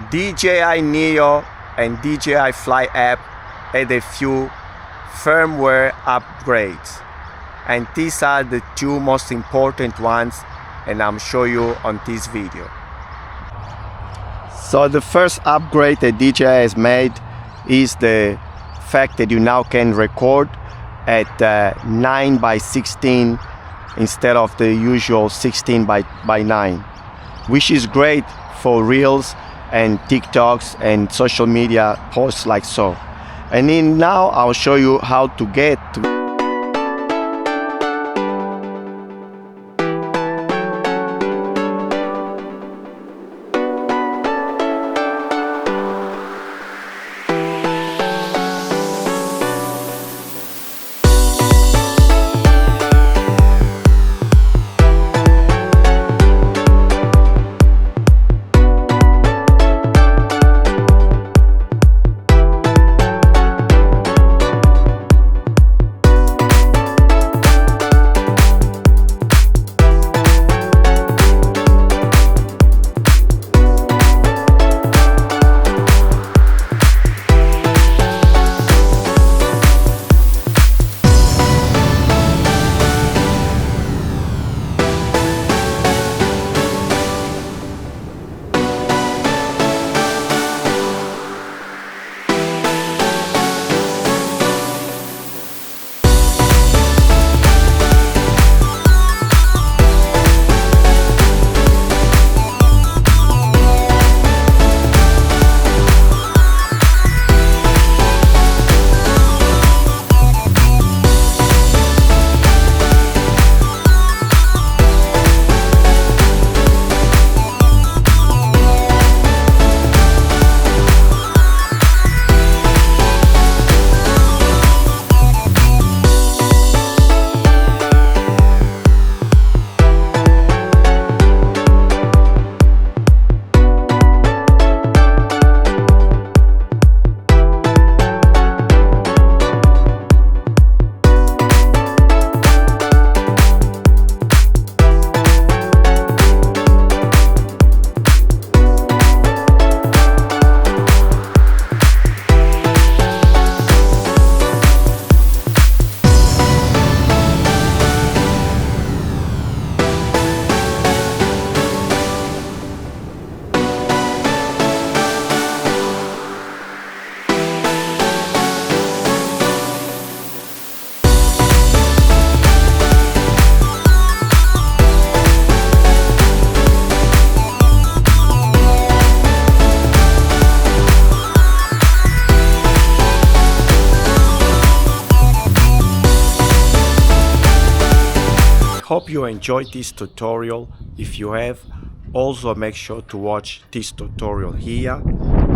DJI NEO and DJI Fly app had a few firmware upgrades, and these are the two most important ones, and I'm show you on this video. So the first upgrade that DJI has made is the fact that you now can record at 9:16 instead of the usual 16:9, which is great for Reels and TikToks and social media posts like so. And then now I'll show you how to get to Hope you enjoyed this tutorial. If you have, also make sure to watch this tutorial here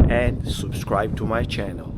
and subscribe to my channel.